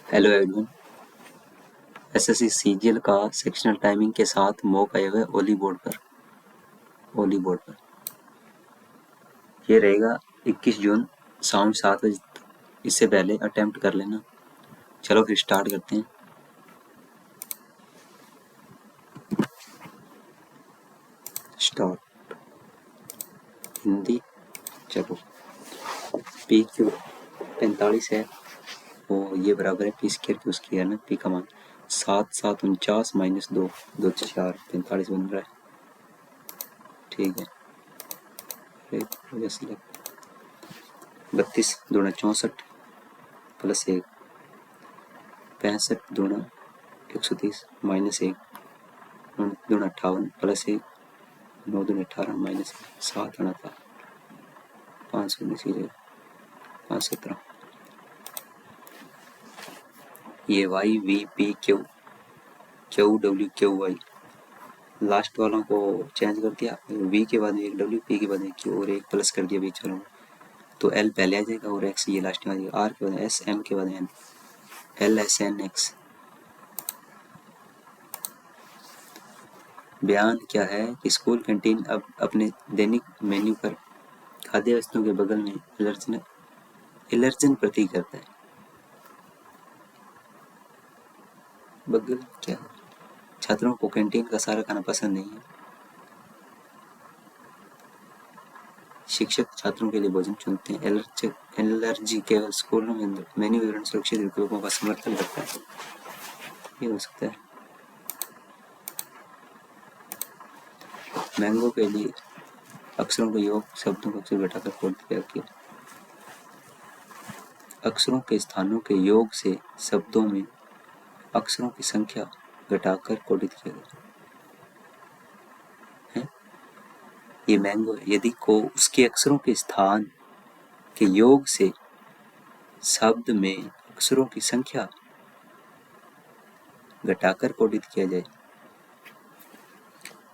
Hello everyone. SSC CGL का sectional timing के साथ मॉक आया हुआ है ओली बोर्ड पर ये रहेगा 21 जून शाम 7 बजे तक। इससे पहले अटेम्प्ट कर लेना। चलो फिर स्टार्ट करते हैं। स्टार्ट हिंदी। चलो पी क्यू 45 है और ये बराबर है पी स्क्वायर क्यू स्क्वायर है ना। पी का मान 7 7 49 -2 2 4 45 बन रहा है। ठीक है। 32 दूना 64 +1 65 दूना 130 -1 दूना 58 +1 9 दूनी 18 -7 था 5 5 17। ये Y V P Q Q W Q Y last वालों को चेंज कर दिया। वी के बाद में एक डब्ल्यू, पी के बाद में क्यू और एक प्लस कर दिया बीच वालों को। तो एल पहले आ जाएगा और एक्स ये लास्ट में आ जाएगा। आर के बाद में एस, एम के बाद में N, L S N X. बयान क्या है कि स्कूल कैंटीन अब अपने दैनिक मेन्यू पर खाद्य वस्तुओं के बगल में एलर्जन प्रतीक करता है। बगल क्या है? छात्रों को कैंटीन का सारा खाना पसंद नहीं है। शिक्षक छात्रों के लिए भोजन चुनते हैं। एलर्जी केवल स्कूलों में मेन्यू विवरण सुरक्षित विकल्पों का समर्थन करता है। ये हो सकता है। मैंगो के लिए अक्षरों का योग शब्दों को अक्षर घटाकर कोड किया गया। अक्षरों के स्थानों के योग से शब्दों में अक्षरों की संख्या घटाकर कोडित किया गया है। ये मैंगो है। यदि को उसके अक्षरों के स्थान के योग से शब्द में अक्षरों की संख्या घटाकर कोडित किया जाए।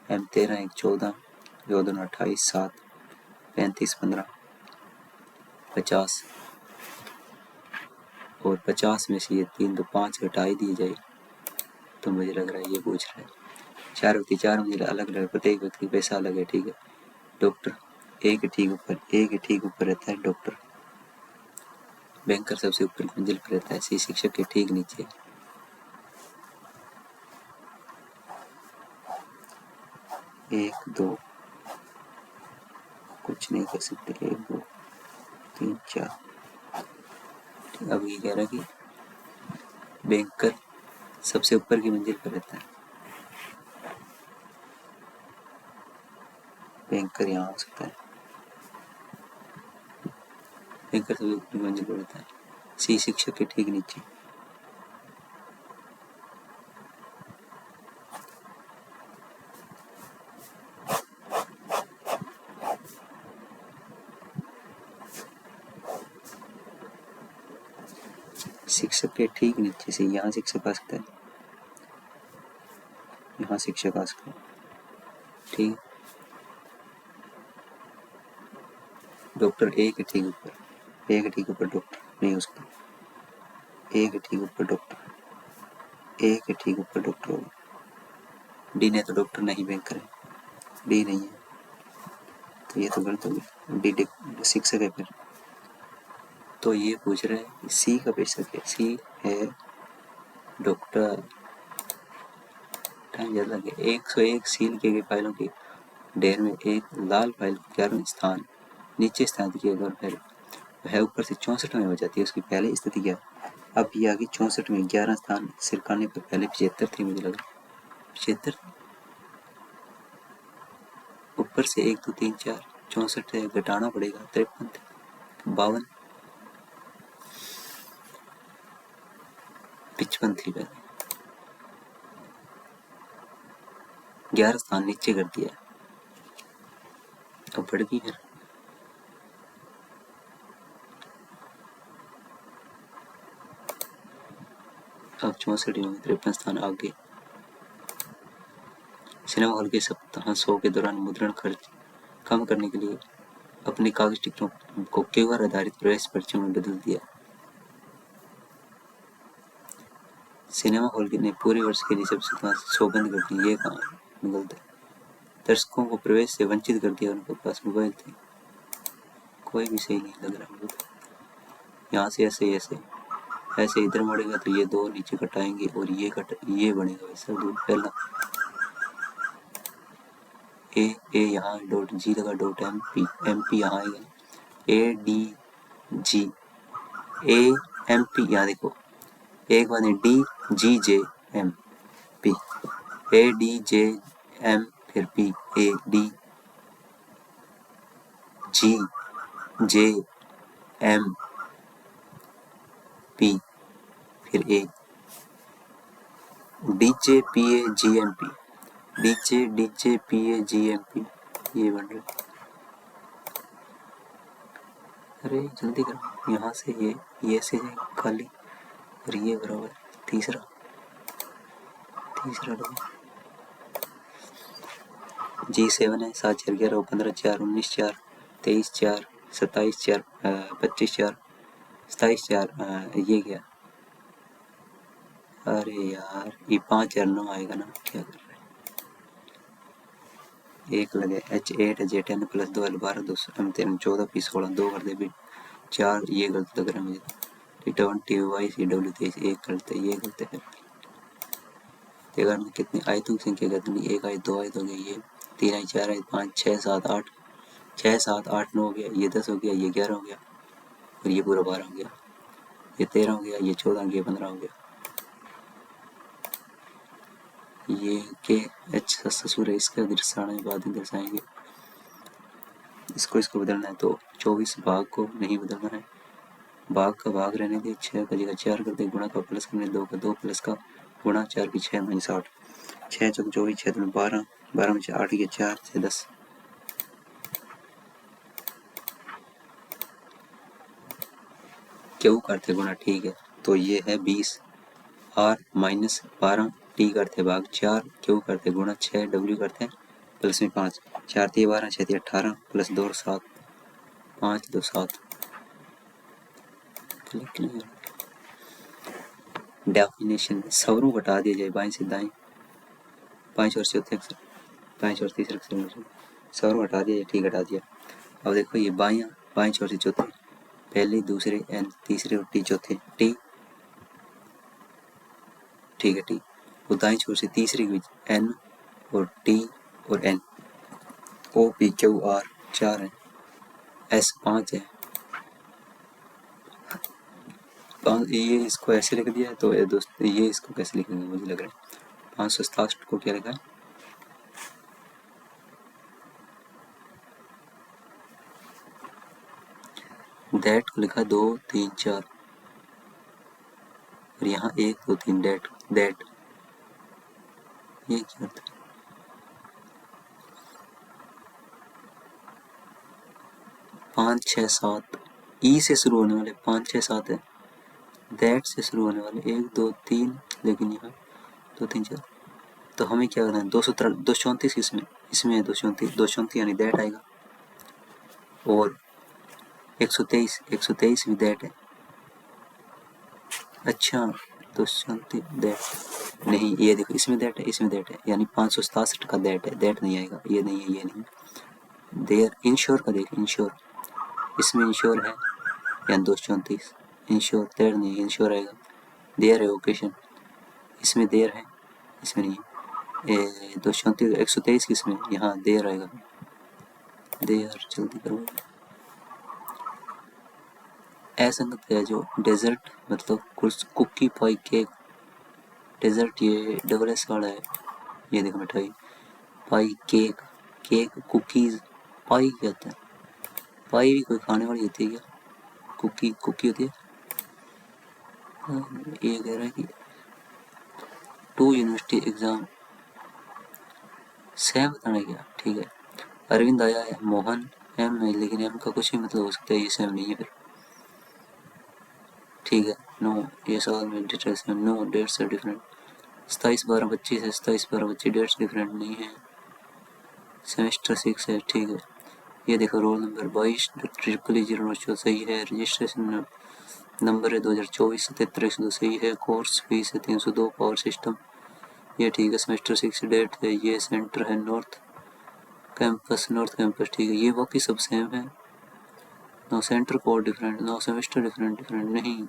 एम 13 1 14 2 2 28 7 35 15 50 और 50 में से ये 3 तो 5 घटा ही दिए जाए तो मुझे लग रहा है ये पूछ रहा है। 4 व्यक्ति 4 मंजिला अलग अलग, प्रत्येक व्यक्ति पैसा अलग है। ठीक है। डॉक्टर एक ठीक ऊपर रहता है डॉक्टर। बैंकर सबसे ऊपर मंजिल पर रहता है। सी शिक्षक के ठीक नीचे। एक दो कुछ नहीं कर सकते। 1 2 3 4। अब ये कह रहा है कि बैंकर सबसे ऊपर की मंजिल पर रहता है। बैंकर यहाँ हो सकता है। बैंकर सबसे ऊपर की मंजिल पर रहता है। सी शिक्षक के ठीक नीचे। शिक्षक के ठीक नीचे से यहाँ शिक्षक आ सकता है। यहाँ शिक्षक आ सकता है। ठीक। डॉक्टर एक ठीक ऊपर डॉक्टर नहीं हो सकता। एक ठीक ऊपर डॉक्टर होगा। डी ने तो डॉक्टर नहीं बैंकर है। डी नहीं है तो ये तो गलत हो गया। डी शिक्षक है फिर। तो ये पूछ रहा है सी का बेशक है। सी है डॉक्टर। टाइम ज़्यादा लगे। 101 सील किए गए फाइलों की ढेर में एक लाल फाइल 11वें स्थान नीचे स्थान किया गया और फिर वह ऊपर से 64 में हो जाती है। उसकी पहले स्थिति क्या? अब ये आ गई 64 में। 11 स्थान सिरकाने पर पहले 75 थी। मुझे लगा 75 ऊपर से 1 2 3 4 64 है घटाना पड़ेगा। 53 52 55 थी पहले। 11 स्थान नीचे कर दिया तो बढ़ गई फिर। अब 64 में 53 स्थान आगे। सिनेमा हॉल के सप्ताह 100 के दौरान मुद्रण खर्च कम करने के लिए अपनी कागज टिकटों को क्यूआर आधारित प्रवेश पर्चियों में बदल दिया। सिनेमा हॉल के ने पूरे वर्ष के लिए सबसे सौगंध कर दी, ये कहाँ गलत है। दर्शकों को प्रवेश से वंचित कर दिया, उनके पास मोबाइल थे, कोई भी सही नहीं लग रहा मुझे तो। यहाँ से ऐसे ऐसे ऐसे इधर मुड़ेगा तो ये दो नीचे कटाएंगे और ये बनेगा वैसा दो पहला ए यहाँ डॉट जी लगा डॉट एम पी यहाँ आएगा A D G A M P, यहाँ देखो एक बार D G J M P A D J M फिर P A D G J M P फिर A D J P A G M P D J P A G M P, ये बन रहा है। अरे जल्दी करो, यहाँ से ये से खाली और ये बराबर तीसरा लो G7 है 7 4 11 15 4 19 4 23 4 27 4 25 4 27 4 ये क्या, अरे यार ये 5 4 9 आएगा ना, क्या कर रहे हैं। एक लगे H8 J10 plus 2 L12 2 M13 14 P 16 2 कर दे भी 4, ये गलत लग रहा है मुझे। T20 YCW 23 एक गलत है, ये गलत है। देखा ना कितनी आयतों की संख्या कितनी, एक आयत दो आयत हो गई, ये 3 आयत 4 आयत 5 6 7 8 6 7 8 9 हो गया, ये 10 हो गया, ये 11 हो गया और ये पूरा 12 हो गया, ये 13 हो गया, ये 14 हो गया, 15 हो गया। ये के एच ससुर है, इसका दर्शाना है, बाद में दर्शाएंगे। इसको बदलना है तो 24 भाग को नहीं बदलना है, भाग का भाग रहने दे, 6 का जगह 4 कर दे, गुणा का प्लस करने 2 का 2 प्लस का गुणा 4 की 6 माइनस 8 6 चौक 24 6 दूनी 12 12 में 8 के 4 से 10 क्यों करते गुणा, ठीक है तो ये है 20 आर माइनस 12 टी करते भाग 4 क्यों करते गुणा 6 डब्ल्यू करते प्लस में 5 4 3 12 6 3 18 प्लस 2 7 5 2 7 डेफिनेशन सवरों घटा दिया जाए बाएं से दाएं, पाँच और चौथे अक्षर पाँच और तीसरे अक्षर सवरों घटा दिया जाए, ठीक घटा दिया। अब देखो ये बायां पाँच और से चौथे पहले दूसरे एन तीसरे और टी चौथे टी, ठीक है टी, वो दाएं छोर से तीसरे के बीच एन और टी और N, O P Q R 4 है, एस 5 है, ये इसको ऐसे लिख दिया है तो ये दोस्त ये इसको कैसे लिखेंगे मुझे लग रहा है 567 को क्या लिखा है, दैट को लिखा 2 3 4 और यहाँ 1 2 3 दैट ये क्या होता है, 5 6 7 ई से शुरू होने वाले 5 6 7 है, दैट से शुरू होने वाले 1 2 3 लेकिन यहाँ 2 3 4, तो हमें क्या करना है 234 इसमें है 234 यानी दैट आएगा और 123 भी दैट है, अच्छा 234 दैट नहीं, ये देखो इसमें दैट है इसमें दैट है यानी 567 का दैट है, दैट नहीं आएगा, ये नहीं है ये नहीं, देयर इंश्योर का देख इंश्योर, इसमें इंश्योर है यानी 234 इंश्योर, देयर नहीं इंश्योर आएगा, देयर है ओकेशन, इसमें देयर है इसमें नहीं है, 234 123 किसमें यहाँ देयर आएगा, देयर जल्दी करो। असंगत है जो डेजर्ट मतलब कुकी पाई केक, डेजर्ट ये डबल एस वाला है, ये देखो मिठाई पाई केक कुकीज पाई क्या होता है, पाई भी कोई खाने वाली होती है क्या, कुकी होती है। ये कह रहा है कि 2 यूनिवर्सिटी एग्जाम सह बताना क्या, ठीक है अरविंद आया है, मोहन एम है लेकिन एम का कुछ भी मतलब हो सकता है, ये सेम नहीं है फिर, ठीक है नो ये सवाल में डिटेल्स में नो डेट्स आर डिफरेंट, 27 12 25 है 27 12 25 डेट्स डिफरेंट नहीं है, सेमेस्टर 6 है, ठीक है ये देखो रोल नंबर 22 000 सही है, रजिस्ट्रेशन नंबर है 2024-73 सही है। कोर्स फीस है 302। पावर सिस्टम ये ठीक है। सेमेस्टर 6 डेट है। ये सेंटर है नॉर्थ कैंपस ठीक है। ये बाकी सब सेम है। No centre code different, no semester different नहीं।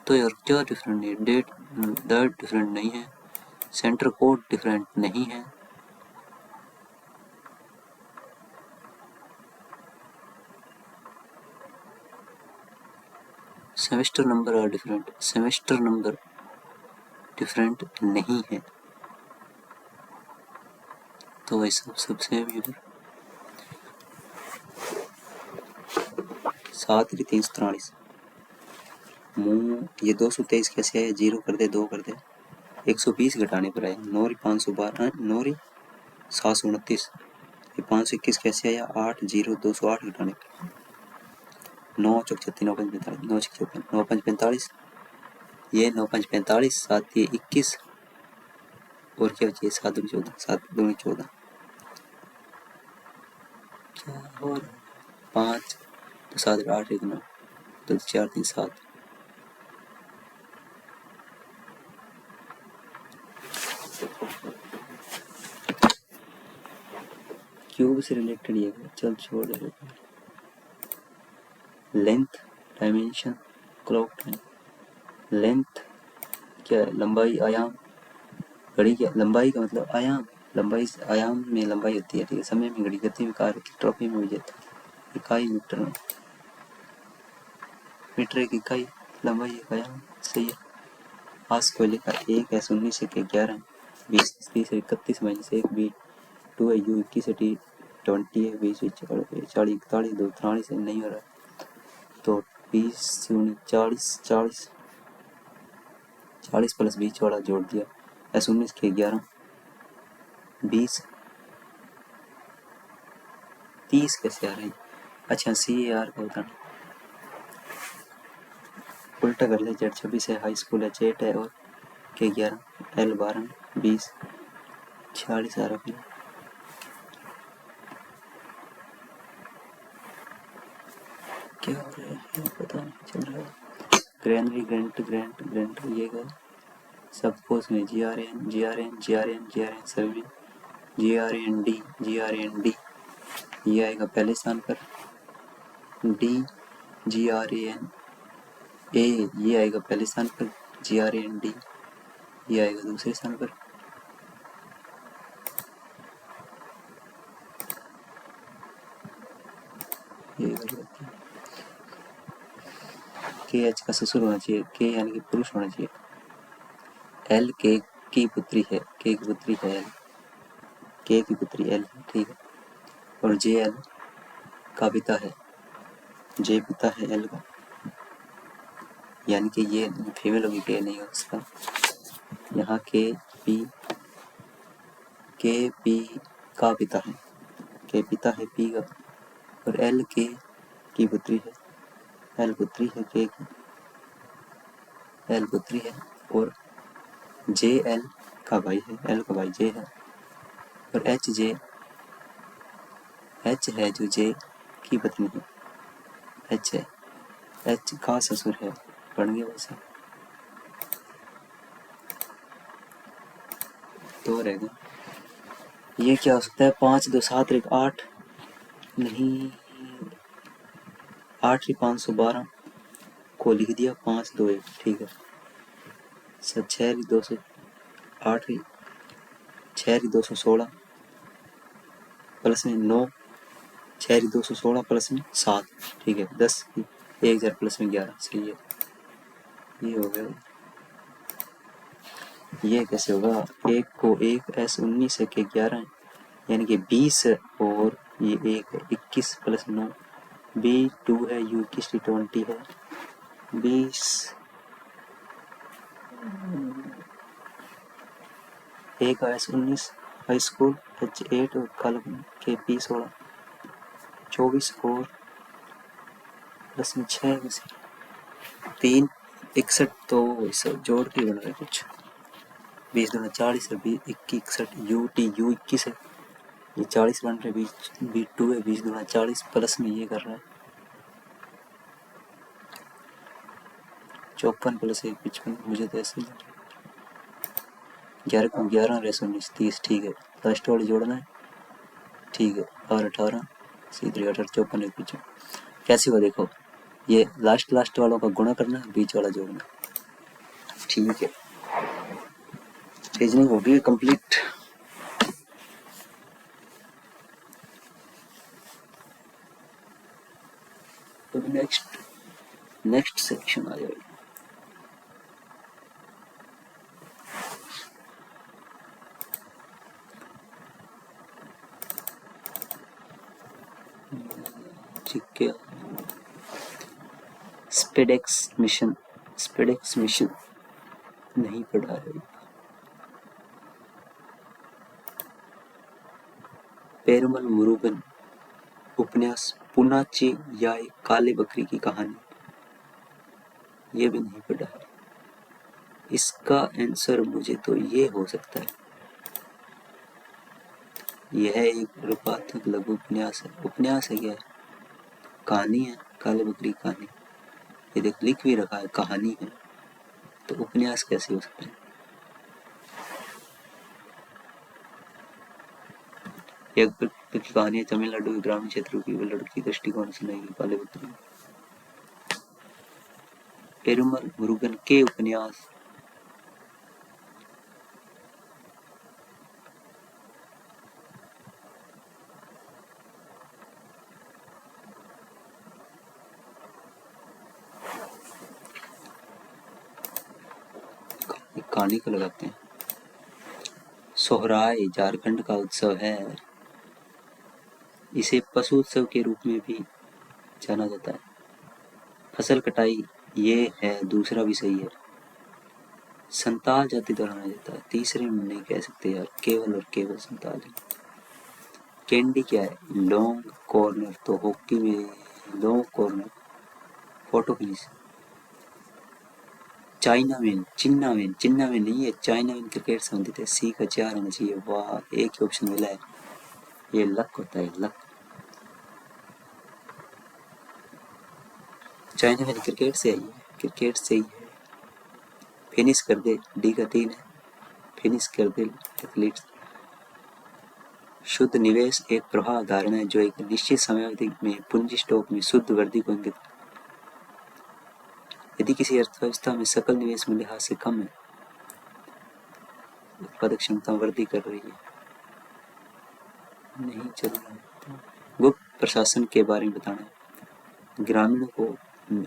तो यार क्या डिफरेंट है? डेट डिफरेंट नहीं है, सेंटर कोड डिफरेंट नहीं है। Semester number are different, semester number different नहीं है। तो वही सब सेम है। 7-343 ये 223 कैसे आया? 0 कर दे, 2 कर दे, 120 घटाने पर आया। 9 512, 9 729। ये 521 कैसे आया? 8 0 208 घटाने पर 9 चौक 36 9 5 45 9 6 54 9 5 45। ये 9 5 45, 7 ये 21 और क्या बचिए? 7 दूनी 14, 7 दूनी 14। क्या हो रहा है? 5 तो 7 8 1 9 तो 4 3 7। क्यूब से रिलेटेड ये चल छोड़। Length dimension clock time. Length क्या है? लंबाई आयाम। घड़ी क्या? लंबाई का मतलब आयाम। लंबाई आयाम में लंबाई होती है, ठीक है। समय में घड़ी, गति में कार, ट्रॉफी में विजेता। इकाई मीटर में, मीटर एक इकाई, लंबाई एक आयाम, सही है। आज कोयले का 1 है 19 के 11 20 30 31 -1 बी 2 है यू 21 टी 20 है 20 40 41 2 43 नहीं हो रहा। तो 20 40 40 40 प्लस 20 वाला जोड़ दिया। ऐसे 19 के 11 20 30 कैसे आ रही? अच्छा सी आर का होता उल्टा कर ले। जेड 26 है, हाई स्कूल है, जेट है और के 11 एल 12 20 46 आ रहा है। क्या हो रहा है पता नहीं चल रहा है। ग्रैंडरी ग्रेंट ये गए सब कोर्स में जी आर एन सभी जी आर एन डी ये आएगा पहले स्थान पर। डी GRAN ए ये आएगा पहले स्थान पर। GRAND ये आएगा दूसरे स्थान पर। ये के एच का ससुर होना चाहिए, के यानी कि पुरुष होना चाहिए। एल के की पुत्री है, के की पुत्री है एल, के की पुत्री एल, ठीक है। और जे एल का पिता है, जे पिता है एल का, यानी कि ये फीमेल होगी, के नहीं हो सकता। यहाँ के पी का पिता है, के पिता है पी का, और एल के की पुत्री है, एल पुत्री है के की, एल पुत्री है। और जे एल का भाई है, एल का भाई जे है। और एच है जो जे की पत्नी है, एच है, एच का ससुर है। पढ़ गए वैसे तो रहेगा। ये क्या हो सकता है? 5 2 7 1 8 नहीं, 8 512 को लिख दिया 5 2 1, ठीक है। 6 200 8 6 216 प्लस में 9 6 216 प्लस में 7, ठीक है। 10 1000 प्लस में 11, सही है। ये हो गया। ये कैसे होगा? एक को 1 S 19 के 11 यानी कि 20 और ये 1 है 21 प्लस 9 B 2 है U 21 T 20 है 20 1 S 19 हाई स्कूल H 8 और कल के P 16 24 और प्लस में 6 में से 3 61 तो सब जोड़ के बन रहा है कुछ 20 दूना 40 है 21 61 U 21 है ये 40 बन रहे। B 2 है 20 दूना 40 प्लस में ये कर रहा है 54 + 1 55, मुझे तो ऐसे ही 11 को 11 रेसो 19 30, ठीक है। लास्ट वाले जोड़ना है, ठीक है। और 18 C3 18 54 1 55, कैसे हुआ देखो, ये लास्ट वालों का गुणा करना है, बीच वाला जोड़ना, ठीक है। रीजनिंग हो गई कंप्लीट। तो नेक्स्ट सेक्शन आ जाएगा। ठीक है, स्पेडेक्स मिशन नहीं पढ़ा है। पेरुमल मुरुगन उपन्यास पुनाची या एक काले बकरी की कहानी, ये भी नहीं पढ़ा है। इसका आंसर मुझे तो ये हो सकता है, यह एक रूपात्मक लघु उपन्यास है। उपन्यास है क्या है? कहानी है, काले बकरी की कहानी। ये देख लिख भी रखा है कहानी है, तो उपन्यास कैसे हो सकता है? एक व्यक्ति की कहानी है, तमिलनाडु के ग्रामीण क्षेत्रों की लड़की दृष्टिकोण सुनाएगी काले बकरी। पेरुमल मुरुगन के उपन्यास कहानी को लगाते हैं। सोहराय झारखंड का उत्सव है, इसे पशु उत्सव के रूप में भी जाना जाता है। फसल कटाई ये है दूसरा भी सही है। संताल जाति द्वारा मनाया जाता है, तीसरे में नहीं कह सकते यार, केवल और केवल संताल है। कैंडी क्या है? लॉन्ग कॉर्नर, तो हॉकी में लॉन्ग कॉर्नर। फोटो फिनिश चिन्ना में नहीं है, चाइना में क्रिकेट संबंधित है। सी का 4 होना चाहिए। वाह, एक ही ऑप्शन मिला है, ये लक होता है, लक। चाइना में क्रिकेट से आई है, क्रिकेट से ही है। फिनिश कर दे, डी का 3 है, फिनिश कर दे एथलीट्स। शुद्ध निवेश एक प्रवाह धारणा है जो एक निश्चित समयावधि में पूंजी स्टॉक में शुद्ध वृद्धि को इंगित। यदि किसी अर्थव्यवस्था में सकल निवेश मूल्य हाथ से कम है, उत्पादक क्षमता वृद्धि कर रही है, नहीं चल रहा है। गुप्त प्रशासन के बारे में बताना है।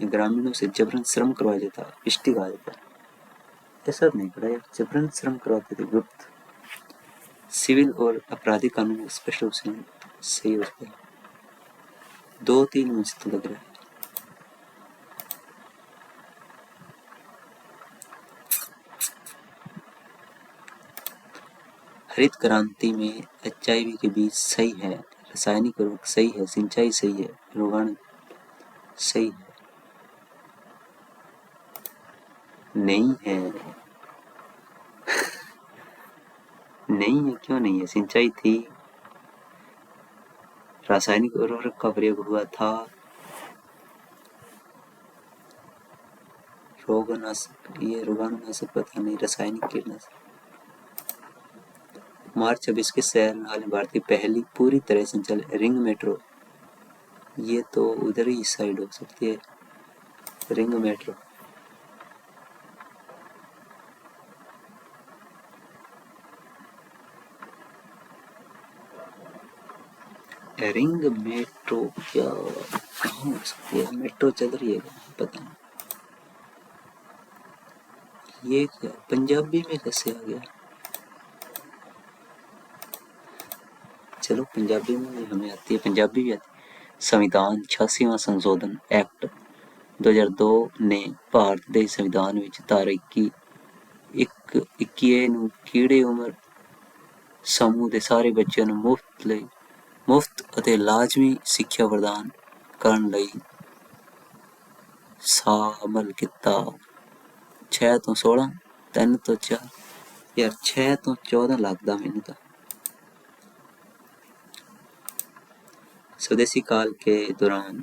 ग्रामीणों से जबरन श्रम करवाया जाता, इष्टि कहा जाता है। ऐसा नहीं पड़ा यार, जबरन श्रम करवाते थे गुप्त। सिविल और आपराधिक कानून स्पष्ट रूप से सही हो सकता है। 2-3 मुझे तो लग रहा है। हरित क्रांति में HIV के बीज सही है, रासायनिक उर्वरक सही है, सिंचाई सही है, रोगाणु सही है, नहीं है। नहीं है, क्यों नहीं है? सिंचाई थी, रासायनिक उर्वरक का प्रयोग हुआ था, रोगाणुनाशक, ये रोगाणुनाशक पता नहीं, रासायनिक कीटनाशक। मार्च 26 के शहर हाल में भारत की पहली पूरी तरह संचालित रिंग मेट्रो, ये तो उधर ही साइड हो सकती है, रिंग मेट्रो। रिंग मेट्रो क्या कहाँ हो सकती है? मेट्रो चल रही है पता नहीं। ये क्या पंजाबी में कैसे आ गया? चलो पंजाबी में हमें आती है, पंजाबी भी आती है। संविधान 86वां संशोधन एक्ट 2002 ने ਭਾਰਤ ਦੇ ਸੰਵਿਧਾਨ ਵਿੱਚ ਧਾਰਾ 21 ਨੂੰ ਕਿਹੜੇ ਉਮਰ ਸਮੂਹ ਦੇ ਸਾਰੇ ਬੱਚਿਆਂ ਨੂੰ ਮੁਫਤ ਅਤੇ ਲਾਜ਼ਮੀ ਸਿੱਖਿਆ ਪ੍ਰਦਾਨ ਕਰਨ ਲਈ ਸ਼ਾਮਲ ਕੀਤਾ। 6 ਤੋਂ 16, 3 ਤੋਂ 4, यार 6 ਤੋਂ 14 लगता मैंने तो। स्वदेशी काल के दौरान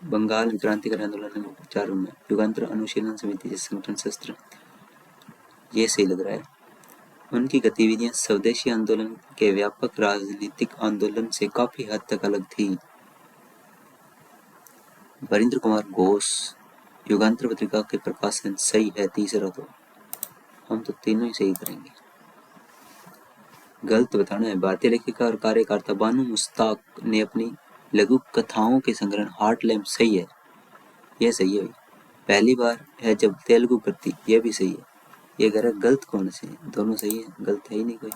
बंगाल में क्रांतिकारी आंदोलन में विचारों में युगांतर अनुशीलन समिति जैसे संगठन शस्त्र, ये सही लग रहा है। उनकी गतिविधियां स्वदेशी आंदोलन के व्यापक राजनीतिक आंदोलन से काफी हद तक अलग थी। वरिंद्र कुमार घोष, युगांतर पत्रिका के प्रकाशन, सही है तीसरा। तो हम तो तीनों ही सही करेंगे। गलत बताना है। भारतीय लेखिका और कार्यकर्ता बानू मुश्ताक ने अपनी लघु कथाओं के संग्रह हार्ट लैम्प, सही है, यह सही है। पहली बार है जब तेलुगु करती, यह भी सही है। ये कह रहा गलत कौन से, दोनों सही है, गलत है ही नहीं कोई।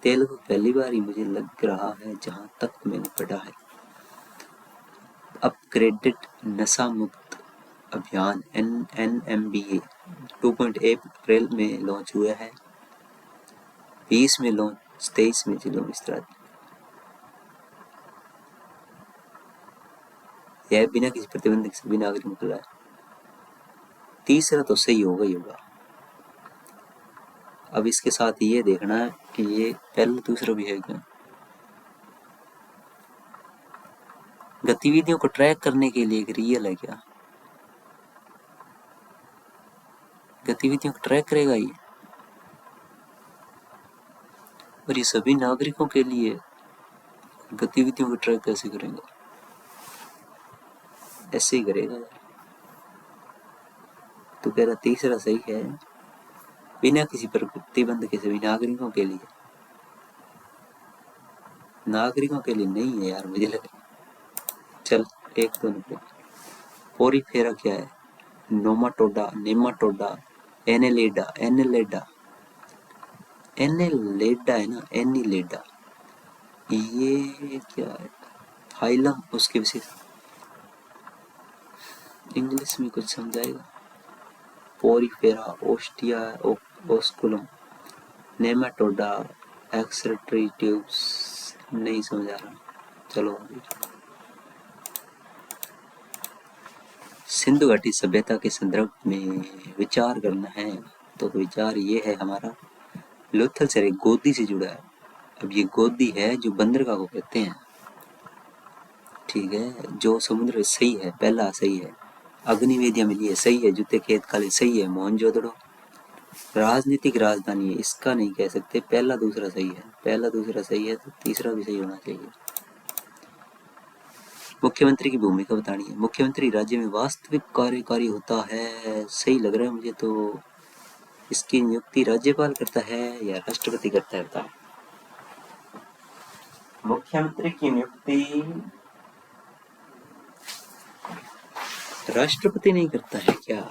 तेलुगु पहली बार ही मुझे लग रहा है जहां तक मैंने पढ़ा है। अपग्रेडेड नशा मुक्त अभियान NNMBA 2.8 अप्रैल में लॉन्च हुआ है, 20 में लॉन्च, 23 में जिलों में विस्तार। यह बिना किसी प्रतिबंध के सभी नागरिकों को है। तीसरा तो सही होगा ही होगा। अब इसके साथ ये देखना है कि ये पहला दूसरा भी है क्या। गतिविधियों को ट्रैक करने के लिए एक रियल है क्या, गतिविधियों को ट्रैक करेगा ये, और ये सभी नागरिकों के लिए गतिविधियों को ट्रैक कैसे करेगा, ऐसे ही करेगा। तो कह रहा तीसरा सही है, बिना किसी प्रतिबंध के सभी नागरिकों के लिए। नागरिकों के लिए नहीं है यार, मुझे लगा। चल एक तो निकले। पोरीफेरा क्या है, नोमाटोडा, नेमाटोडा, एनेलेडा, एनेलेडा, एनेलेडा है ना, एनीलेडा, ये क्या है, फाइलम, उसके विशेष इंग्लिश में कुछ समझाएगा। Porifera, ostia, osculum, nematoda, excretory tubes, नहीं समझ आ रहा। चलो सिंधु घाटी सभ्यता के संदर्भ में विचार करना है। तो विचार ये है हमारा, लोथल से एक गोदी से जुड़ा है। अब ये गोदी है जो बंदरगाह को कहते हैं, ठीक है, जो समुद्र सही है, पहला सही है। अग्निवेदिया मिली है, सही है। जूते खेत खाली, सही है। मोहनजोदड़ो राजनीतिक राजधानी है, इसका नहीं कह सकते। पहला दूसरा सही है, पहला दूसरा सही है, तो तीसरा भी सही होना चाहिए। मुख्यमंत्री की भूमिका बतानी है। मुख्यमंत्री राज्य में वास्तविक कार्यकारी होता है, सही लग रहा है मुझे तो। इसकी नियुक्ति राज्यपाल करता है या राष्ट्रपति करता है, बताओ। मुख्यमंत्री की नियुक्ति राष्ट्रपति नहीं करता है क्या,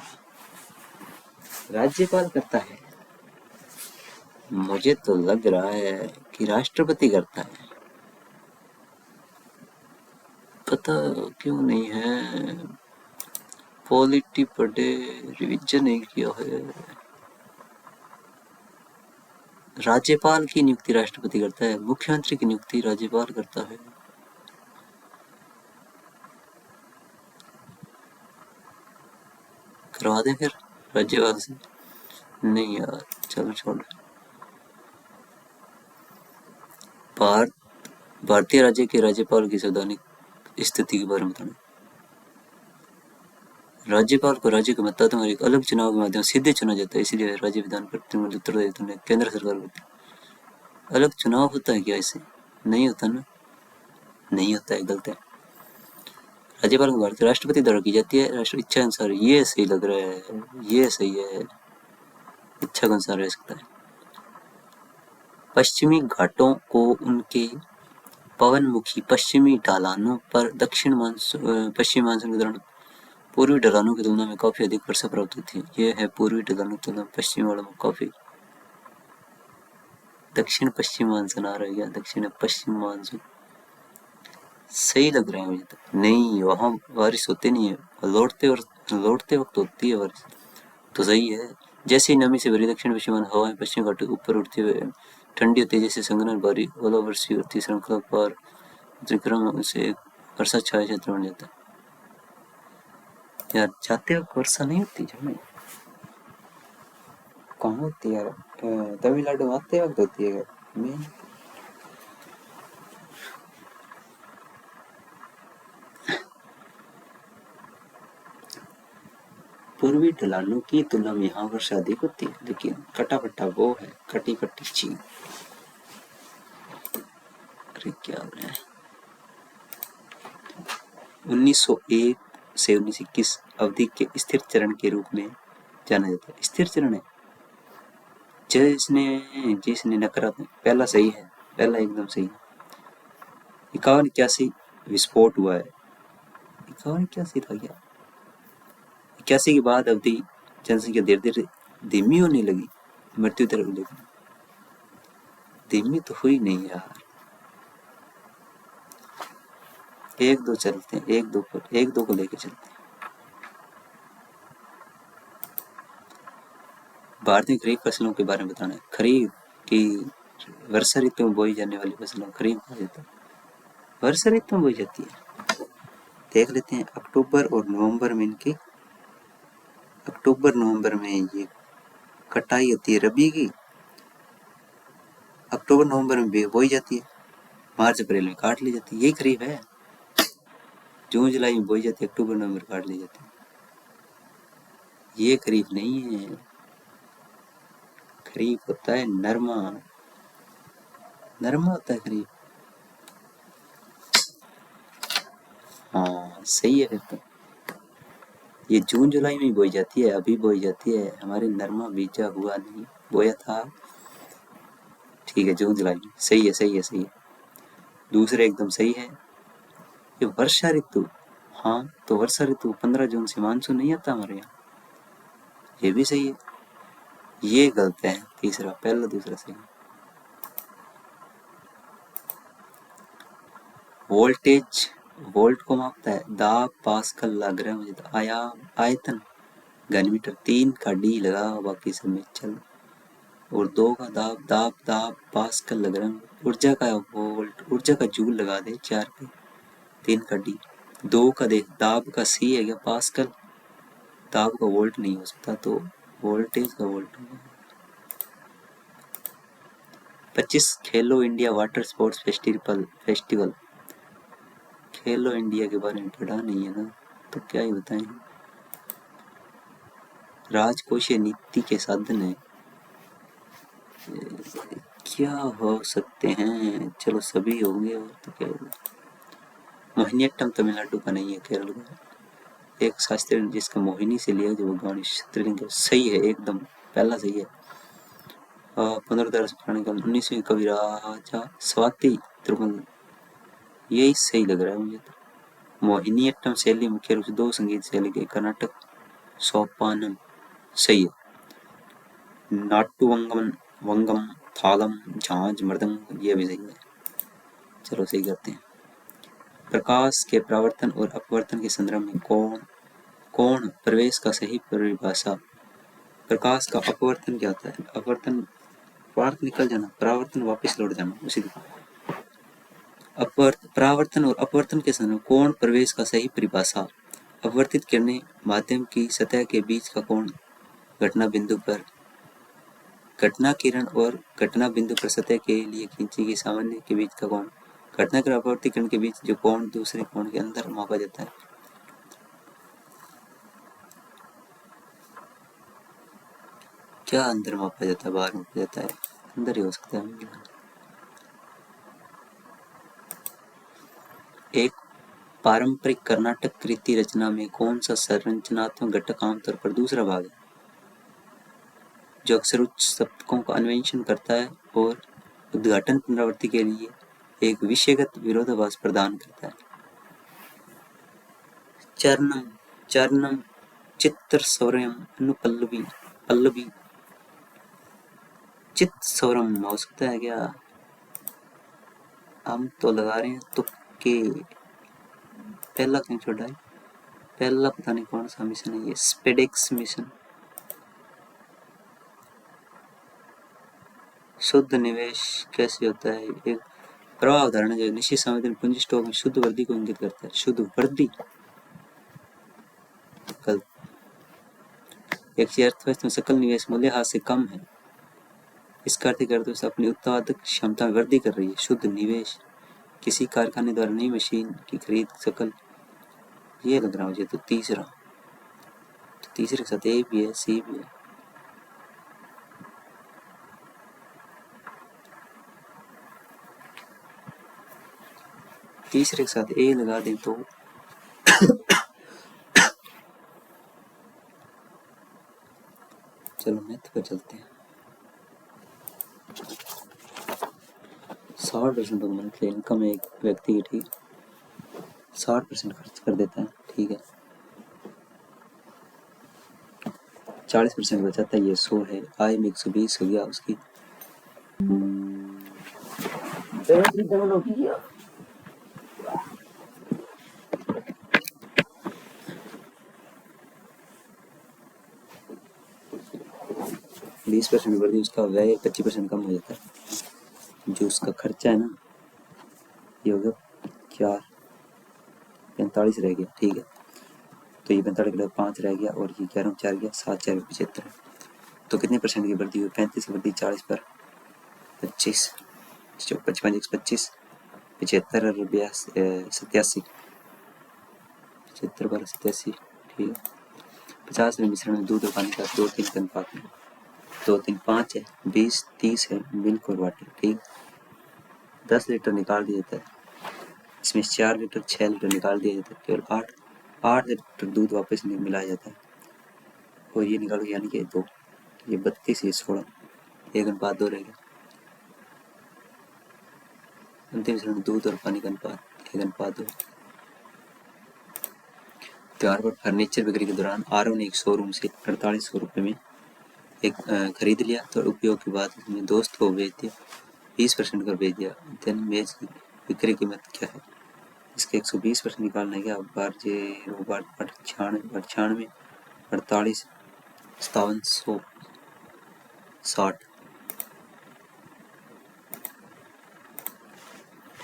राज्यपाल करता है। मुझे तो लग रहा है कि राष्ट्रपति करता है, पता क्यों नहीं है। पॉलिटी पढ़े, रिवीजन नहीं किया है। राज्यपाल की नियुक्ति राष्ट्रपति करता है, मुख्यमंत्री की नियुक्ति राज्यपाल करता है। करवा दें फिर राज्यपाल से। नहीं यार, चलो छोड़। भारतीय राज्य के राज्यपाल की संवैधानिक स्थिति के बारे में बताना। राज्यपाल को राज्य के मतदाताओं और एक अलग चुनाव के माध्यम से सीधे चुना जाता है, इसलिए राज्य विधान प्रतिनिधिमंडल उत्तरदायित्व ने केंद्र सरकार को। अलग चुनाव होता है क्या इससे, नहीं होता ना, नहीं होता है, गलत है। राज्यपाल को भारतीय राष्ट्रपति द्वारा की जाती है, राष्ट्र इच्छा अनुसार, ये सही लग रहा है, ये सही है, इच्छा के अनुसार रह सकता है। पश्चिमी घाटों को उनके पवनमुखी पश्चिमी ढलानों पर पश्चिमी मानसून के दौरान पूर्वी ढलानों की तुलना में काफी अधिक वर्षा प्राप्त होती है। यह है पूर्वी ढलानों की तुलना में पश्चिमी वालों में काफी। दक्षिण पश्चिम मानसून आ रहा है, दक्षिण पश्चिम मानसून सही लग रहा है मुझे तो। नहीं, वहां बारिश होती नहीं है, लौटते वक्त होती है बारिश, तो सही है। जैसे ही नमी से भरी दक्षिण पश्चिम हवाएं पश्चिम घाट ऊपर उठते हुए ठंडी होती है, जैसे संघनन भारी ओलावृष्टि होती, श्रृंखला पार अतिक्रमण से वर्षा छाया क्षेत्र बन जाता है। यार जाते वक्त वर्षा नहीं होती, जब कहाँ होती है यार, तमिलनाडु आते वक्त होती है मैं। पूर्वी ढलानों की तुलना में यहाँ वर्षा अधिक होती है, लेकिन कटापट्टा वो है, कटी पट्टी चीन। अरे क्या हो रहा है? 1901 से 1921 अवधि के स्थिर चरण के रूप में जाना जाता है। स्थिर चरण है जिसने नकारात्मक, पहला सही है, पहला एकदम सही है। 51-81 विस्फोट हुआ है। 51-81 था क्या? 81 के बाद अवधि जनसंख्या धीरे धीरे धीमी होने लगी, मृत्यु दर लगी। धीमी तो हुई नहीं यार। एक दो चलते हैं, एक दो को लेके चलते हैं। भारत में खरीफ फसलों के बारे में बताना है। खरीफ की वर्षा ऋतु में बोई जाने वाली फसलों खरीफ कहा जाता है। वर्षा ऋतु में बोई जाती है। देख लेते हैं अक्टूबर और नवंबर में इनकी। अक्टूबर नवंबर में ये कटाई होती है रबी की। अक्टूबर नवंबर में बोई जाती है, मार्च अप्रैल में काट ली जाती है। यही खरीफ है। जून जुलाई में बोई जाती है, अक्टूबर नवंबर काट ली जाती है। ये खरीफ नहीं है। खरीफ होता है नरमा। नरमा होता है खरीफ। हाँ सही है फिर तो। ये जून जुलाई में बोई जाती है, अभी बोई जाती है। हमारे नरमा बीजा हुआ नहीं, बोया था। ठीक है, जून जुलाई में। सही है, सही है, सही है। दूसरे एकदम सही है। ये वर्षा ऋतु, हाँ तो वर्षा ऋतु 15 जून से मानसून नहीं आता हमारे यहाँ। ये भी सही है। ये गलत है तीसरा, पहला दूसरा सही है। वोल्टेज, वोल्ट को मापता है। दाब पास्कल लग रहा है मुझे तो। आयतन घन मीटर। 3 का डी लगा, बाकी सब में चल। और 2 का दाब, दाब पास्कल लग रहा है। ऊर्जा का वोल्ट, ऊर्जा का जूल लगा दे 4 पे। 3 का डी। 2 का देख, दाब का सी है क्या पास्कल। दाब का वोल्ट नहीं हो सकता, तो वोल्टेज का वोल्ट होगा। 25 खेलो इंडिया वाटर स्पोर्ट्स फेस्टिवल। खेलो इंडिया के बारे में पढ़ा नहीं है ना, तो क्या ही बताएं। राजकोषीय नीति के साधन है। क्या हो सकते हैं, चलो सभी होंगे और तो क्या होगा। मोहिनीअट्टम तमिलनाडु का नहीं है, केरल का। एक शास्त्रीय जिसका मोहिनी से लिया, जो गाने स्त्रीलिंग है। सही है एकदम, पहला सही है। 15 पुराने काल 19वीं कवि राजा स्वाति तिरुमल। यही सही लग रहा है मुझे तो। मोहिनीअट्टम शैली मुख्य रूप से 2 संगीत शैली के कर्नाटक सोपानम। सही है। नाट्टू वंगम थालम झांझ मृदंग, ये भी सही है। चलो सही करते हैं। प्रकाश के परावर्तन और अपवर्तन के संदर्भ में कोण प्रवेश का सही परिभाषा। प्रकाश का अपवर्तन क्या होता है? अपवर्तन बाहर निकल जाना, परावर्तन वापस लौट जाना, उसी परावर्तन और अपवर्तन के संदर्भ में कोण प्रवेश का सही परिभाषा। अपवर्तित किरणें माध्यम की सतह के बीच का कोण घटना बिंदु पर, घटना किरण और घटना बिंदु पर सतह के लिए खींची गई सामान्य के बीच का कोण, घटना किरण और अपवर्तित किरण के बीच जो कोण दूसरे कोण के अंदर मापा जाता है। क्या अंदर मापा जाता है, बाहर मापा जाता है? अंदर ही हो सकता है। एक पारंपरिक कर्नाटक कृति रचना में कौन सा संरचनात्मक घटक आमतौर पर दूसरा भाग है, जो अक्सर उच्च शब्दों का अन्वेषण करता है और उद्घाटन पुनरावृत्ति के लिए एक विषयगत विरोधाभास प्रदान करता है? चरणम, चरणम, चित्त स्वरम, अनुपल्लवी, पल्लवी। चित्त स्वरम हो सकता है क्या? हम तो लगा रहे हैं तुक्के। पहला क्यों छोड़ा है? पहला पता नहीं कौन सा मिशन है ये, स्पेडेक्स मिशन। शुद्ध निवेश कैसे होता है? एक प्रवाह उदाहरण जो निश्चित समय दिन पूंजी स्टॉक में शुद्ध वृद्धि को इंगित करता है। शुद्ध वृद्धि कल एक अर्थव्यवस्था में सकल निवेश मूल्य हाथ से कम है, इसका अर्थ अर्थव्यवस्था अपनी उत्पादक क्षमता में वृद्धि कर रही है। शुद्ध निवेश किसी कारखाने द्वारा नई मशीन की खरीद सकल, ये लग रहा मुझे तो तीसरा तीसरे के साथ ए भी है, सी भी है। तीसरे के साथ ए लगा दें तो चलो मैथ पर चलते हैं। 60% ऑफ मंथली इनकम एक व्यक्ति की, ठीक 60% खर्च कर देता है, ठीक है 40% बचाता है, ये 100 है। आय में 120 हो गया उसकी। 20% बढ़ गई, उसका व्यय 25% कम हो जाता है। जो उसका खर्चा है ना, ये हो गया 4 45 रह गया, ठीक है तो ये 45 के 5 रह गया, और ये 11 4 गया 7 4 75। तो कितने परसेंट की वृद्धि हुई? 35 की वृद्धि 40 पर 25, 55 25 75 और 87 75 पर 87, ठीक है 50 में मिश्रण में दूध और पानी का 2-3 का अनुपात में 2-3 5 है, 20 30 है मिल्क और वाटर, ठीक 10 लीटर निकाल दिया जाता है, इसमें 4 लीटर 6 लीटर निकाल दिया जाता है, केवल 8 लीटर दूध वापस मिलाया जाता है, और ये निकाल गया यानी कि 2, ये 32 ये 16, 1:2 रहेगा। अंतिम मिश्रण दूध और पानी का अनुपात 1:2। त्योहार पर फर्नीचर बिक्री के दौरान आरव ने एक शोरूम से 4800 रुपये में एक खरीद लिया, तो उपयोग के बाद उसने दोस्त को बेच दिया, 20% कर बेच दिया। धन मेज की बिक्री कीमत क्या है? इसके 120% निकालना है क्या? 98 48 5760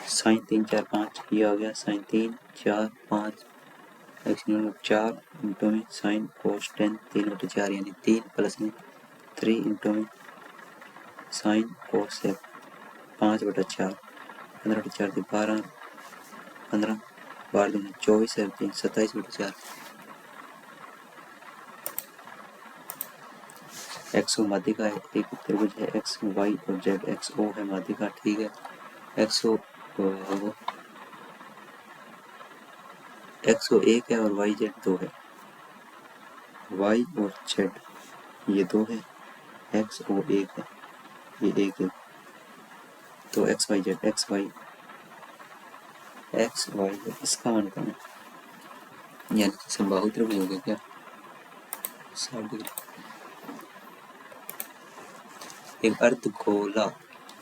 साइन 3 4 5 ये आ गया, साइन 3 4 5 4 इंटू में साइन कोस 10 3/4 यानी 3 प्लस में 3 इंटू में साइन कोस 5/4 15/4 12 15 12 24 है 27/4। एक्स ओ माध्यिका है, एक त्रिभुज है एक्स वाई और जेड, एक्स ओ है माध्यिका, ठीक है एक्स ओ एक है और वाई जेड 2 है, वाई और जेड ये 2 है, एक्स ओ एक है ये 1 है, तो X Y Z X Y इसका मान करना है, यानी समबाहु त्रिभुज हो गया क्या 60 डिग्री। एक अर्धगोला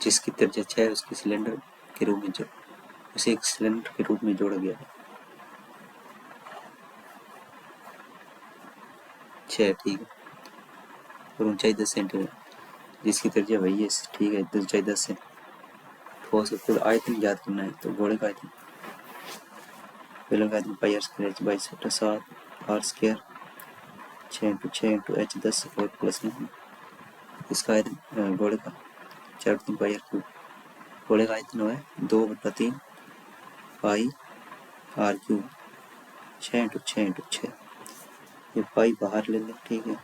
जिसकी त्रिज्या 6 उसके सिलेंडर के रूप में उसे एक सिलेंडर के रूप में जोड़ा गया है 6, ठीक है और ऊंचाई 10 सेंटीमीटर जिसकी त्रिज्या वही है, ठीक है ऊंचाई 10 है। ठोस कुल आयतन याद करना है, तो गोले का आयतन बेलन का आयतन pi R square H by 7 R square 6 × h 10 और प्लस में इसका आयतन गोले का 4/3 पाई आर क्यूब, गोले का आयतन है 2/3 पाई आर क्यूब 6 × 6 × 6, ये पाई बाहर ले लें, ठीक है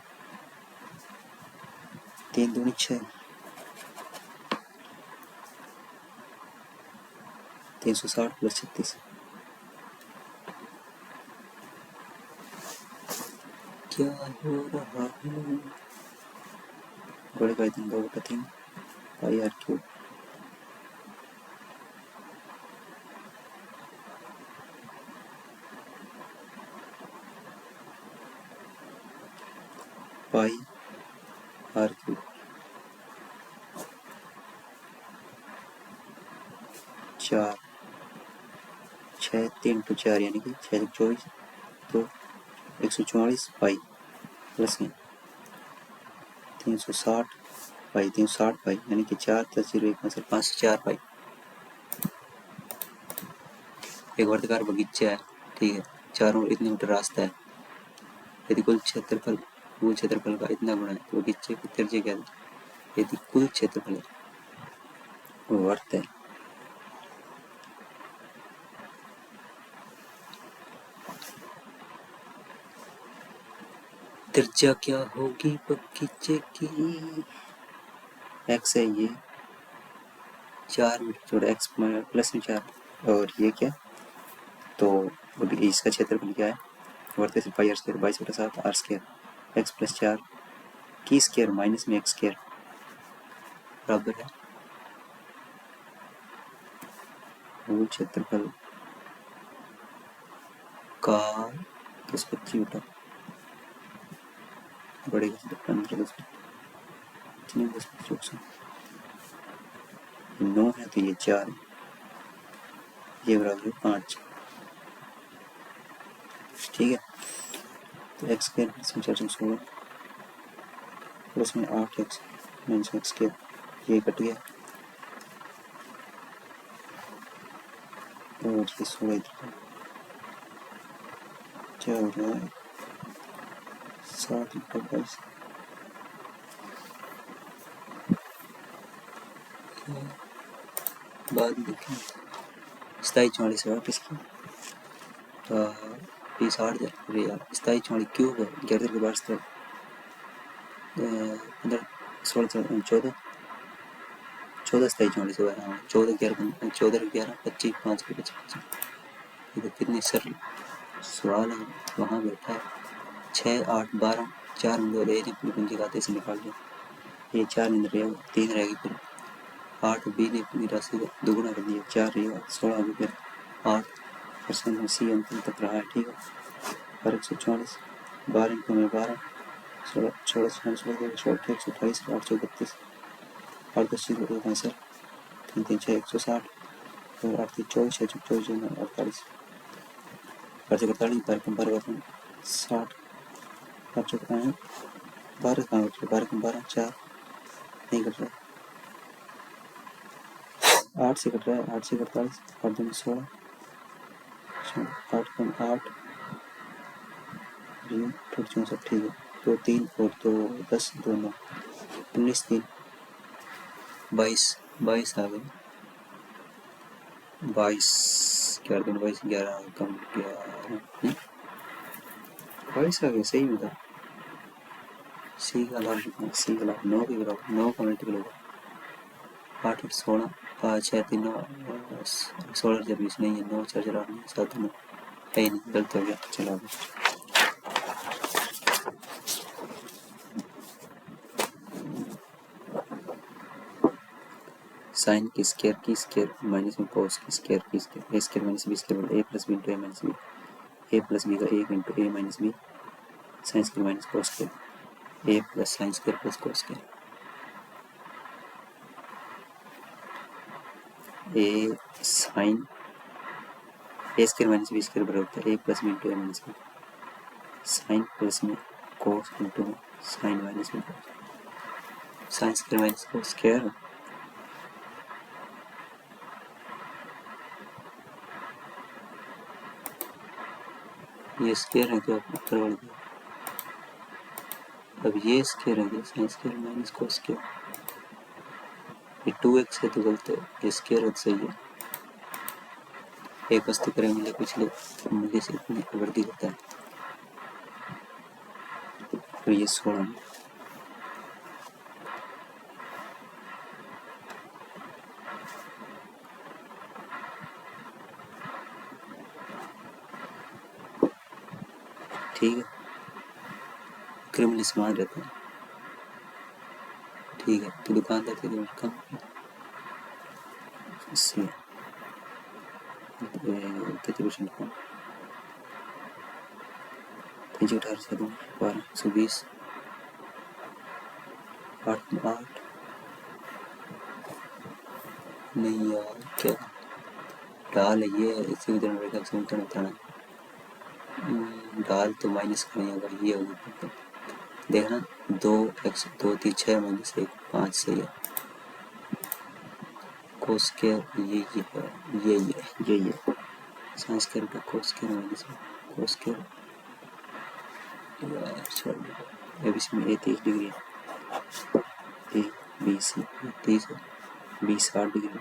3 दूनी 6 360 + 36 क्या हो रहा है, गोले का आयतन 2/3 pi R cube pi R cube 4 6 3 × 4 यानी कि 6 × 24 तो 144 पाई प्लस में 360 पाई यानी कि 4 + 0 1 मतलब 504 पाई। एक वर्गाकार बगीचा है, ठीक है चारों ओर इतने मीटर रास्ता है, यदि कुल क्षेत्रफल का इतना गुणा है तो बगीचे की त्रिज्या क्या है? यदि कुल क्षेत्रफल है वो वर्त है, त्रिज्या क्या होगी बगीचे की? एक्स है ये 4 मीटर चौड़ा, एक्स प्लस में 4, और ये क्या, तो इसका क्षेत्रफल क्या है, वर्ते से pi R square 22/7 R square X plus 4 की स्क्वायर माइनस में एक्स स्क्वायर बराबर है मूल क्षेत्रफल का 10/25 बटा बढ़ेगा 15 10 9 है तो ये 4 है, ये बराबर है 5। ठीक है, तो एक्स स्क्वायर प्लस में 416 प्लस में 8x माइनस एक्स स्क्वायर ये कट गया और ये 16 इधर क्या हो रहा है 7/22 बाद में देखें 27 44 है इसकी 20 8 यार 27 क्यूब है 11 के बाद 15 16 14 27 44 हुआ है, हाँ 14 11 14 11 25 5 के 25 ये तो कितनी सरल सवाल है। वहाँ बैठा है 6 8 12 4 में 2 ले अपनी पूंजी खाते से निकाल लो, ये 4 नहीं रहेगा 3 रहेगी, फिर 8 20 ने अपनी राशि को दोगुना कर दिया 4 रहेगा 16 में फिर 8% में सी अंतिम तक रहा है। ठीक है, और 144 12 में 12 16 16 16 16 128 8 32 8 10 65 3 3 6 160 और 8 24 6 24 48 8 48 12 कम 12 60 8 12 12 कहाँ कट रहा है 12 कम 12 4 नहीं कट रहा है 8 से कट रहा है 8 से 48 8 2 16 8 कम 8 64 ठीक है, तो 3 और 2 10 2 9 19 3 22 आ गए 22 11 2 22 11 कम 11 22 आ गए सही में था सी का लाभ सी का लाभ 9 के बराबर 9 का मल्टीपल होगा 8 8 16 5 6 3 9 16 जब बीस नहीं है 9 4 4 8 9 7 9 है नहीं गलत हो गया चला साइन की स्क्वायर माइनस में कोस की square A square minus B square A plus B into A minus B A plus B का 1 into A minus B sine square minus cos square A plus sine square plus cos square A sine A square minus B square बराबर होता है A plus B into A minus B sine plus में cos into sine minus में sine square minus cos square ये square है तो ऊपर वाले अब ये स्क्वायर है तो sign square minus cos square ये 2x है तो गलत है ये स्क्वायर है तो सही है एक वस्तु करें मूल्य पिछले मूल्य से इतनी वृद्धि होता है तो ये 16 ठीक है क्रम समान रहता है। ठीक है तो दुकानदार के लिए कम इससे कितने परसेंट कम 18 से 12 120 8 8 नहीं यार क्या डाल है ये इसी उधर मेरे ख्याल से उल्टा बताना डाल तो माइनस का नहीं होगा ये होगा देखना 2x 2 3 6 माइनस 1 5 सही है कोस स्क्वायर ये है ये साइन स्क्वायर का cos square minus cos square यार छोड़ दो अब इसमें ए 30 डिग्री है ए बी सी 30 है बी 60 डिग्री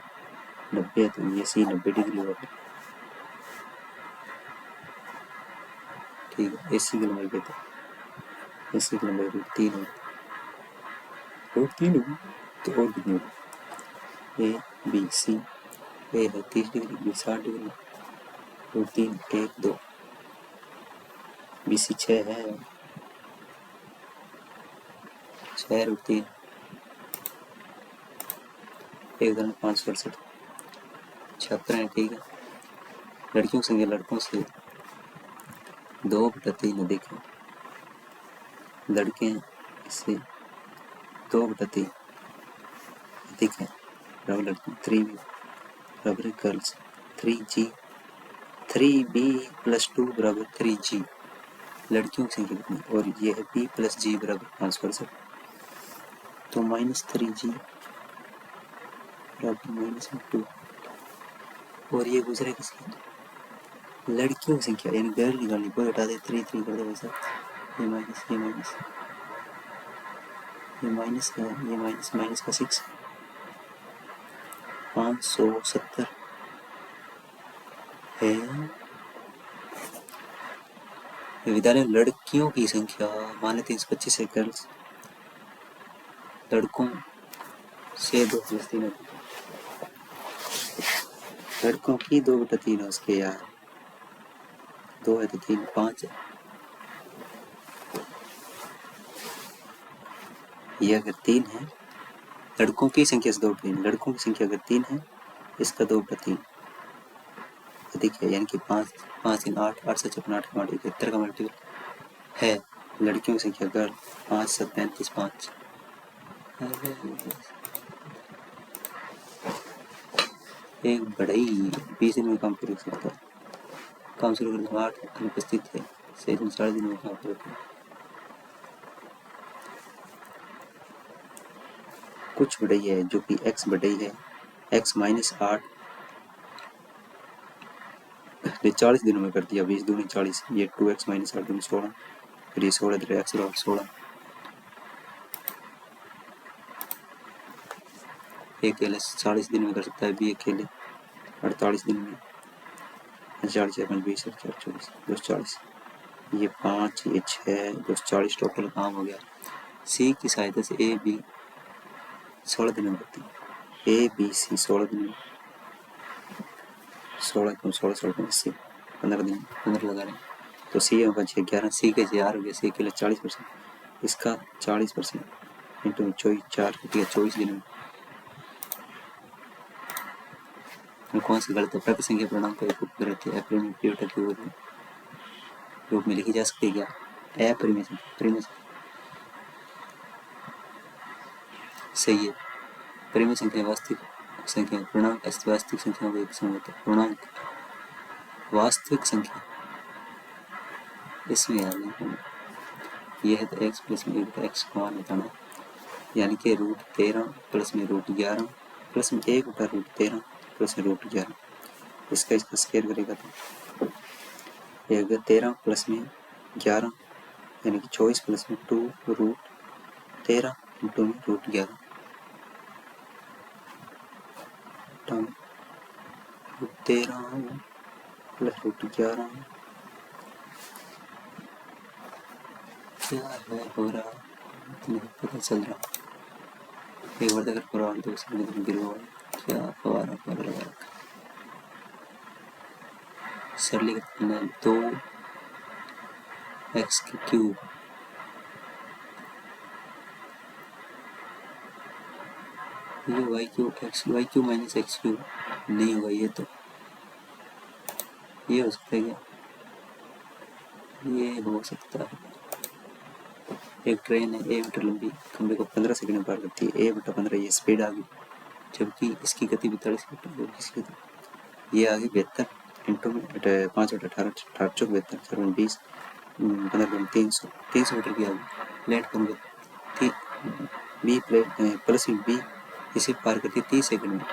90 है तो ये सी 90 डिग्री होगा ठीक है ए सी की लंबाई कहते हैं इसकी लंबाई √3 होगी, √3 होगी तो और कितनी होगी, ए बी सी, ए है 30 degree, B 60 degree, √3 1 2, B C 6 है, 6 √3 1,568 76 है, ठीक है। लड़कियों की संख्या लड़कों से 2/3 है, देखें लड़के हैं इससे 2/3 अधिक है, बराबर लड़की 3B बराबर गर्ल्स 3G, 3B + 2 बराबर 3G, लड़कियों की संख्या कितनी, और ये है B + G बराबर 568, तो -3G बराबर -2, और ये गुजरे किसकी, लड़कियों की संख्या, यानी गर्ल निकालनी, कोई हटा दे 3 3 कर दे वैसा, ये माइनस ये माइनस ये माइनस है, ये माइनस माइनस का 6 570 है। विद्यालय में लड़कियों की संख्या मान लेते 325 है, गर्ल्स लड़कों से 2/3 है, लड़कों की 2/3 है उसके यार, 2 है तो 3 5 है, ये अगर 3 है लड़कों की संख्या से 2/3, लड़कों की संख्या अगर 3 है इसका 2/3 अधिक है, यानी कि 5 5 3 8 8 7 56 8 8 71 का मल्टीपल है, लड़कियों की संख्या गर्ल 5 7 35 5, एक बढ़ई 20 दिन में काम पूरा कर सकता है, काम शुरू करने 8 अनुपस्थित है, सही 4 दिन में काम पूरा कर, कुछ बढ़ई है जो कि x बढ़ई है, x -8 ये 40 दिनों में कर दिया, 20 दूनी 40, ये 2x - 8 दूनी 16, फिर ये 16 इधर x 16, एक अकेले 40 दिन में कर सकता है, बी अकेले 48 दिन में, 40 4 5 20 4 24 240, ये 5 ये 6 240 टोटल काम हो गया। सी की सहायता से ए बी 16 दिन में करती है, ए बी सी 16 दिन में, 16 16 16 80 15 दिन 15 लगा रहे हैं, तो सी होगा 6 11, सी के 4 हो गया, सी के लिए 40%, इसका 40% इंटू 24 4 24 दिन में, कौन सी गलत है, प्रति संख्या परिणाम का एक गलत है, अपरिमेय के रूप में लिखी जा सकती है क्या, अपरिमेय सही है, परिमेय संख्या वास्तविक संख्या, पूर्णांक वास्तविक संख्या का एक समूह होता है, पूर्णांक वास्तविक संख्या इसमें याद नहीं करना, यह है तो x प्लस में 1 x को मान बताना, यानी कि √13 प्लस में √11 प्लस में 1/√13 प्लस में √11, इसका स्क्वायर करेगा तो 13 प्लस में 11 यानी कि 24 प्लस में 2√13 इंटू में √11, √13 प्लस √11 क्या है हो रहा नहीं पता चल रहा, एक बार अगर करवा तो उसमें गिरो क्या फवारा लगा रखा, सरलीकरण 2x की क्यूब ये Y cube minus X cube नहीं होगा, ये तो ये हो सकता है क्या, ये हो सकता है, एक ट्रेन है 1 मीटर लंबी, खंबे को 15 सेकंड में पार करती है, 1/15 ये स्पीड आ गई, जबकि इसकी गति 42 मीटर, इसकी ये आ गई 72 इंटू में 5/18 18 चौक 72 4 20 15 300 मीटर की आ गई, platform B plate plus B इसे पार करती 30 सेकंड में,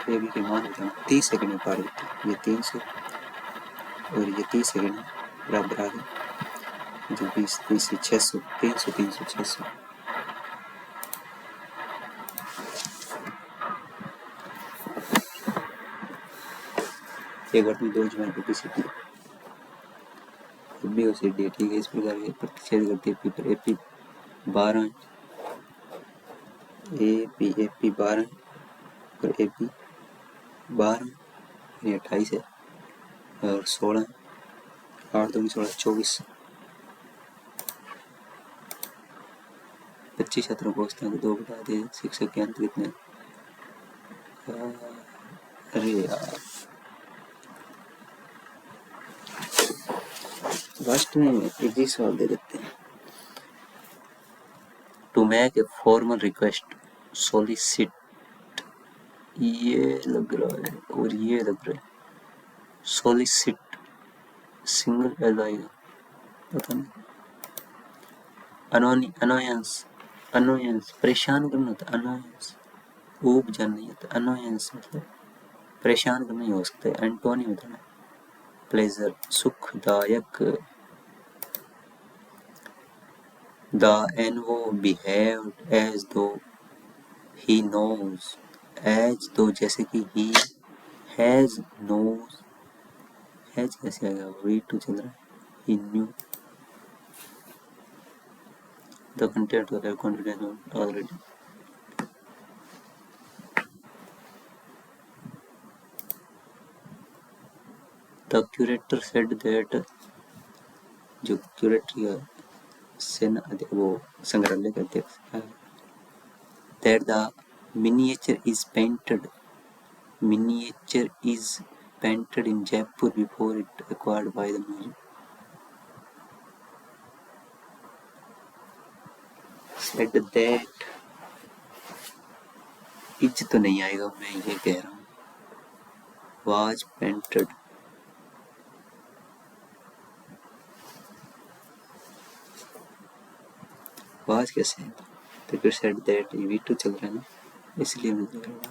ये भी के मान बताना 30 सेकंड में पार करती, ये 300 और ये 30 सेकंड बराबर आ गए, जो 20 30 600 300 300 600, एक बार में 2 जमा कैपेसिटी बी और सी डी, ठीक है। इस प्रकार के प्रतिच्छेद करती है पी पर। ए पी 12, ए पी 12 और ए पी 12 यानी 28 है, और 16, 8 दूनी 16, 24, 25 छात्रों को स्थान 2 बता दे। शिक्षक के अंत कितने? अरे यार, लास्ट में इजी सवाल दे देते हैं। To make a formal request solicit, ये लग रहा है और ये लग रहा है। सोलिसिट सिंगल एल आएगा, पता नहीं। अनोयंस, अनोयंस परेशान करना होता है। अनोयंस ऊब जाना नहीं होता। अनोयंस मतलब परेशान करना ही हो सकता है। एंटोनी बताना। प्लेजर सुखदायक। The NO behaved as though he knows, as though जैसे कि he has knows, has कैसे आएगा? V2 चल रहा है। He knew the content of their confidence already. The curator said that, जो क्यूरेटर या सेना वो संग्रहालय के अध्यक्ष है, that the miniature is painted in Jaipur before it acquired by the museum. Said that is तो नहीं आएगा, मैं ये कह रहा हूँ। was painted, was कैसे है? तो फिर said that V2 चल रहा है ना, इसलिए मैं कह रहा हूँ।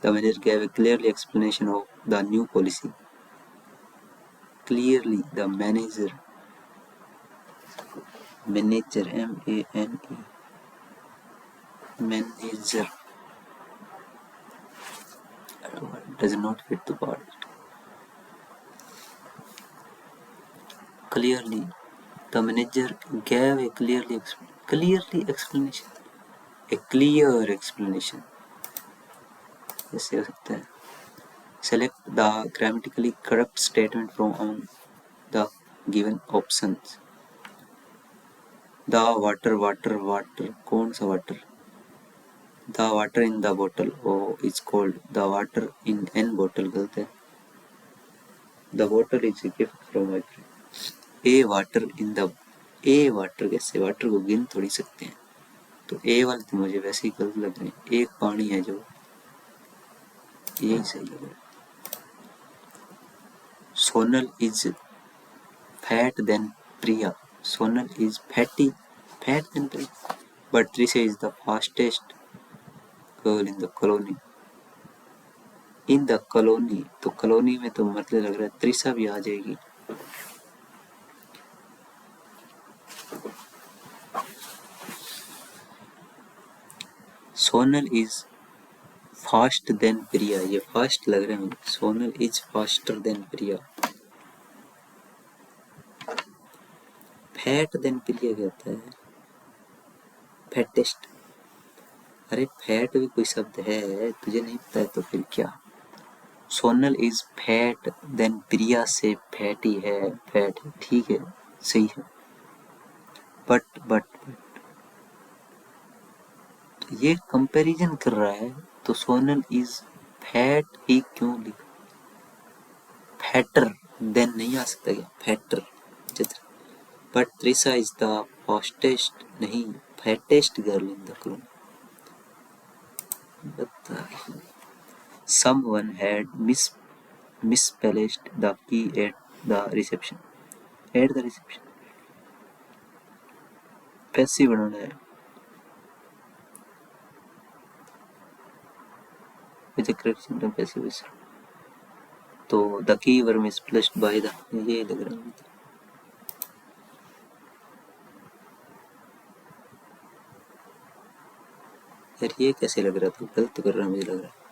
The manager gave a clearly explanation of the new policy. Clearly, the manager, M-A-N-E, manager does not fit the word. Clearly, the manager gave a clear explanation. A clear explanation. ऐसे हो सकता है। Select the grammatically correct statement from among the given options. The water, कौन सा water? The water in the bottle, oh, is cold. The water in an bottle, गलत है। The bottle is a gift from my friend. A water in the, A water कैसे? Water को गिन थोड़ी सकते हैं, तो ए वाले तो मुझे वैसे ही गलत लग रहे हैं। एक पानी है जो, यही सही लग रहा है। Sonal is fat than Priya. Sonal is fat than Priya. But Trisha is the fastest girl in the colony. In the colony, तो कॉलोनी में तो मतलब लग रहा है त्रिशा भी आ जाएगी। Sonal is fast than Priya, ये फास्ट लग रहा है मुझे। Sonal is faster than Priya. Fat than Priya क्या होता है? फैटेस्ट। अरे फैट भी कोई शब्द है, तुझे नहीं पता है तो फिर क्या? सोनल इज फैट देन प्रिया से फैटी है, फैट है, ठीक है, सही है। बट ये कंपैरिजन कर रहा है, तो सोनल इज फैट ही क्यों लिखा? फैटर देन नहीं आ सकता क्या? Fatter. But Trisha is the fastest, नहीं, fattest girl in the clone. Someone had misplaced the key at the reception. At the reception. Passive बनाना है। With the correct symptom passive is. तो the key were misplaced by the, ये लग रहा है। यार ये कैसे लग रहा था? गलत कर रहा मुझे लग रहा है।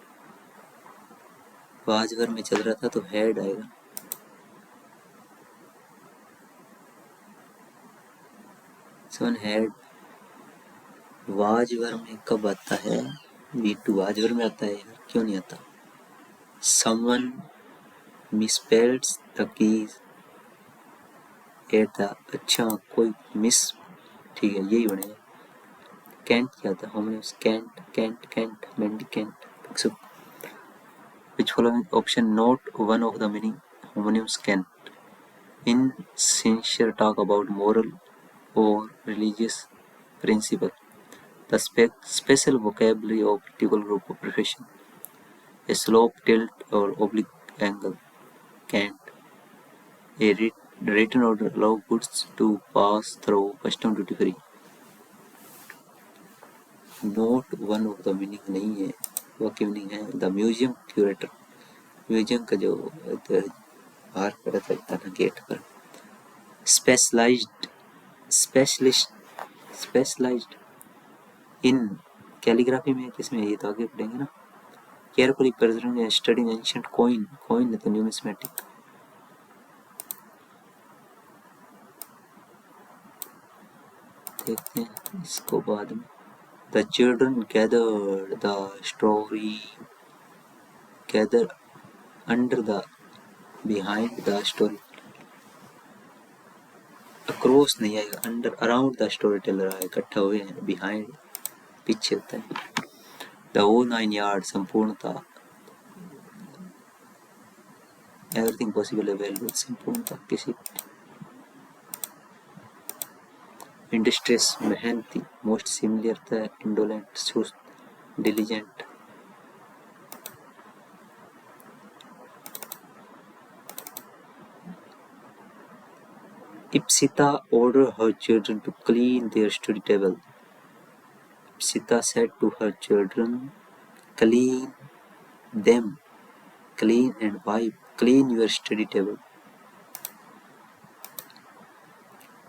वाजवर में चल रहा था तो हेड आएगा। someone had वाजवर में कब आता है? V2 वाजवर में आता है यार, क्यों नहीं आता? someone misspells the keys at the, अच्छा कोई मिस, ठीक है यही बनेगा। कैंट क्या था? Homonyms cant cant cant mendicant. which following option not one of the meaning homonyms can in sincere talk about moral or religious principle, the special vocabulary of particular group of profession, a slope, tilt or oblique angle, can't, a written order allow goods to pass through custom duty free। Note one of the meaning नहीं है, वो की meaning है the museum curator, museum का जो बाहर खड़ा था ना गेट पर। स्पेशलाइज्ड, स्पेशलिस्ट, स्पेशलाइज्ड इन कैलीग्राफी में किसमें, ये तो आगे पढ़ेंगे ना। Carefully preserving studying ancient coin, coin तो न्यूमिस्मेटिक। देखते हैं इसको बाद में। The children gathered the story, gather under the, behind the story, across नहीं आएगा, under around the story teller आएगा, इकट्ठा हुए हैं, बिहाइंड पीछे होता है। द होल 9 यार्ड संपूर्णता, एवरीथिंग पॉसिबल अवेलेबल संपूर्णता किसी। इंडस्ट्रियस मेहनती, मोस्ट सिमिलर था इंडोलेंट सुस्त, diligent. Ipsita ordered her children to clean their study table. Ipsita said to her children, clean them, clean and wipe, clean your study table.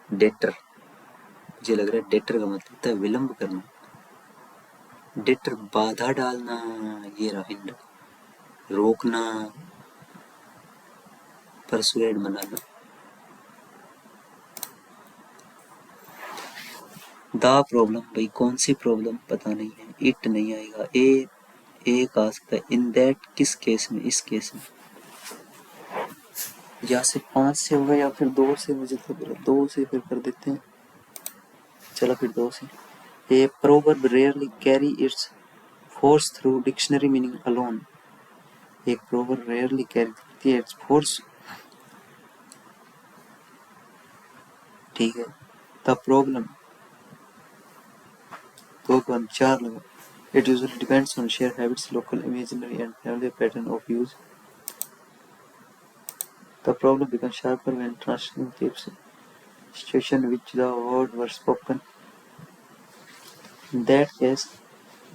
Deter, मुझे लग रहा है debtor का मतलब था विलंब करना। डेटर बाधा डालना, ये रहा हिंड, रोकना, परसुएड बनाना। द प्रॉब्लम, भाई कौन सी प्रॉब्लम पता नहीं है, इट नहीं आएगा, एक आ सकता है। इन दैट किस केस में, इस केस में, या से 5 से होगा या फिर 2 से, मुझे तो 2 से फिर कर देते हैं, चलो फिर 2 से। A proverb rarely carry its force through dictionary meaning alone, एक प्रोवर्ब रेयरली कैरी करती है इट्स फोर्स, ठीक है। द प्रॉब्लम, 2 के बाद 4 लगा। It usually depends on shared habits, local, imaginary and familiar pattern of use. The problem becomes sharper when translating keeps situation in which the words were spoken. In that case,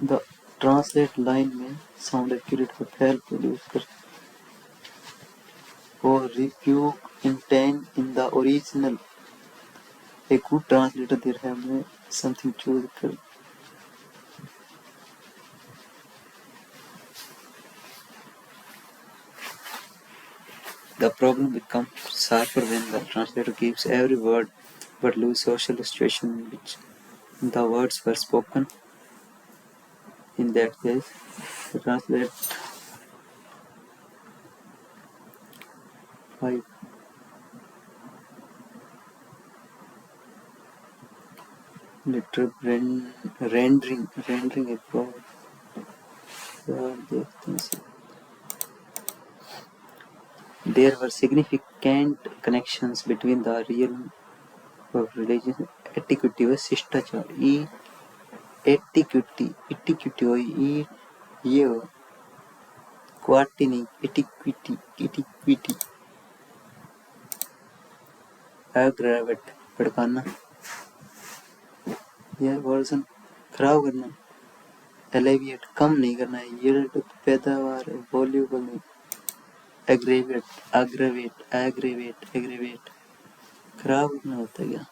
the translate line may sound accurate but help producer or rebuke intent in the original. A good translator there have something choose कर। The problem becomes sharper when the translator keeps every word but lose social situation in which the words were spoken. In that case, the translate 5 literal rendering a problem. देखते हैं। There were significant connections between the realm of religion, etiquette व शिष्टाचार। etiquette हो, ये हो, क्वाटी नहीं, etiquette। aggravate, भड़काना, यह version खराब करना। alleviate, कम नहीं करना है। yield, पैदावार, वॉल्यूबल नहीं। aggravate, खराब करना होता है क्या।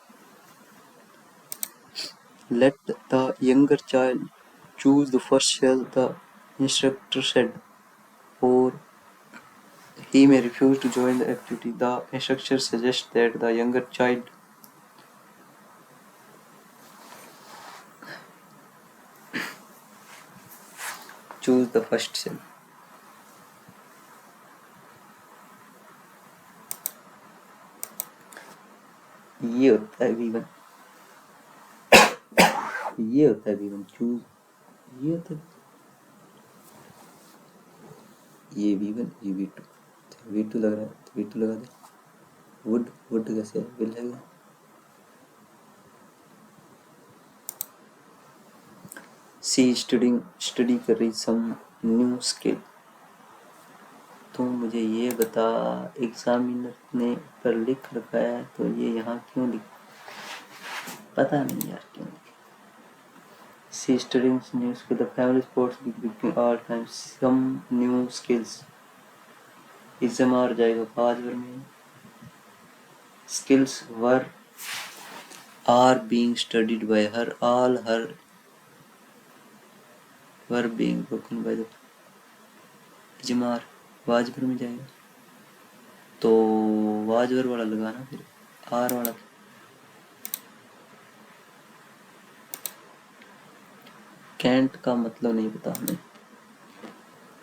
let the younger child choose the first shell, the instructor said, or he may refuse to join the activity. The instructor suggests that the younger child choose the first cell. ये होता है V1, ये होता है V1 choose, ये होता है ये V1 ये V2, V2 लग रहा है तो V2 लगा दे। वुड वुड कैसे है, विल है क्या? सी स्टडी कर रही सम न्यू स्किल। तो मुझे ये बता, एग्जामिनर ने ऊपर लिख रखा है तो ये यहाँ क्यों लिख, पता नहीं यार क्यों लिखा। See studying new skill, the family sports between all time some new skills, exam आ जाएगा बाद में। Skills were are being studied by her, all her were being broken by the इजमार, वाजबर में जाएगा तो वाजबर वाला लगाना, फिर आर वाला। कैंट का मतलब नहीं पता हमें।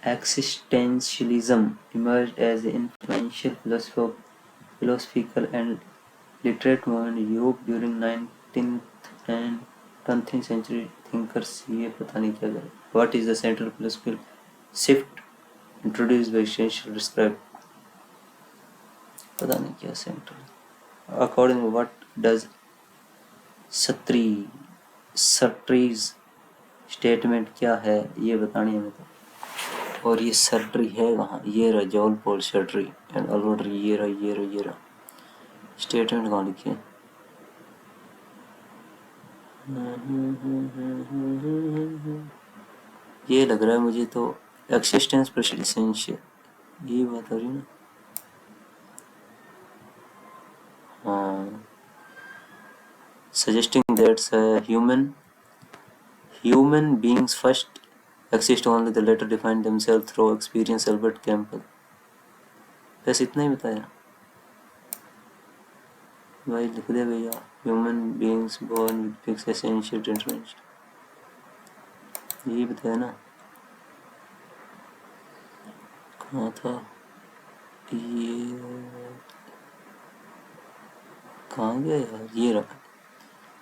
Existentialism emerged as an influential philosophical and literary movement in Europe during 19th and 20th century thinkers। ये पता नहीं क्या है। What is the central philosophical shift introduced by essential described, पता नहीं क्या central। According to what does Sartre's statement क्या है ये बतानी हमें तो। और ये सर्ट्री है वहाँ, ये रहा जॉन पॉल सर्ट्री एंड अल्बर्ट, ये रहा स्टेटमेंट कहाँ लिखे हैं? ये लग रहा है मुझे तो एक्सिस्टेंस प्रेसिडेंशियल, ये बात हो रही ना। हाँ, suggesting that human beings first exist only the later define themselves through experience, Albert Campbell. बस इतना ही बताया भाई, लिख दे भैया। Human beings born with fix essential intervention, यही बताया ना। कहाँ था ये, कहाँ गया यार, ये रहा।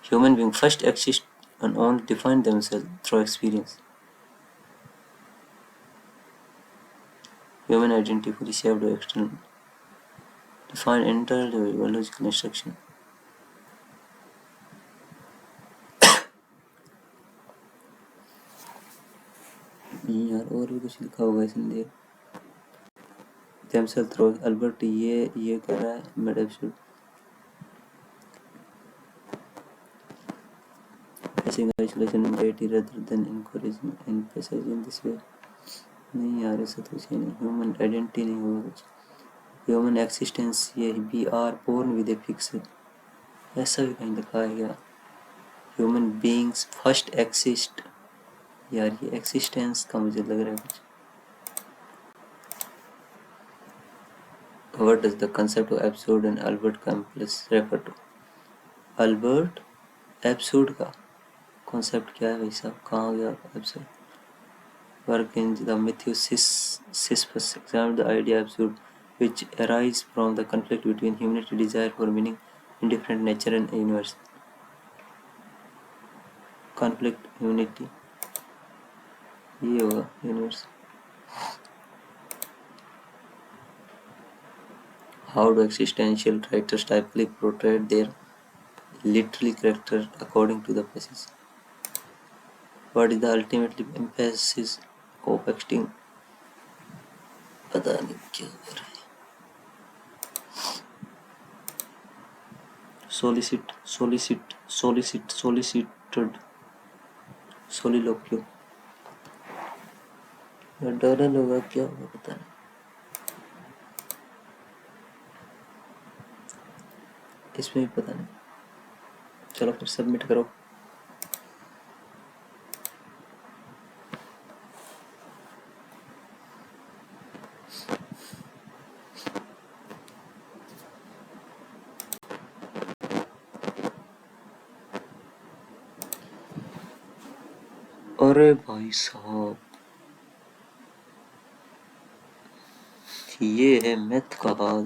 Human being first exist and only define themselves through experience. Human identity fully shaped by external defined entirely by biological instruction. यार और भी कुछ लिखा होगा इसमें। themselves through अल्बर्ट ये कर रहा है made passing isolation anxiety rather than encouraging and passage in this way। नहीं यार ऐसा तो कुछ नहीं, ह्यूमन आइडेंटिटी नहीं होगा कुछ, ह्यूमन एक्सिस्टेंस, ये we are born with a fix, ऐसा भी कहीं लिखा है क्या? ह्यूमन बीइंग्स फर्स्ट एक्सिस्ट, यार ये एक्सिस्टेंस का मुझे लग रहा है कुछ। What does the concept of absurd and Albert Campbell refer to? Albert absurd का कॉन्सेप्ट क्या है भाई साहब, कहाँ गया एब्सूर्ड? Work in the Matthew Sisyphus examined the idea of absurd, which arise from the conflict between humanity desire for meaning, indifferent nature and universe. Conflict humanity, ये होगा universe. How do existential writers typically portray their literary character according to the passage? What is the ultimate emphasis of acting? पता नहीं क्या कर रहा है। solicited soliloquy, डरल होगा क्या होगा पता नहीं, इसमें भी पता नहीं। चलो फिर सबमिट करो। अरे भाई साहब ये है मैथ का हाल।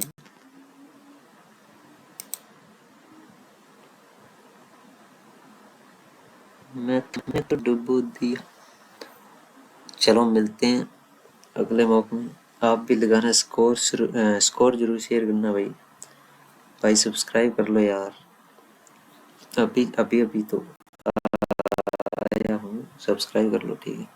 मैथ में तो डुबो दिया। चलो मिलते हैं अगले मौके में। आप भी लगाना स्कोर जरूर शेयर करना भाई। भाई सब्सक्राइब कर लो यार। अभी अभी अभी तो आया हूँ, सब्सक्राइब कर लो ठीक है।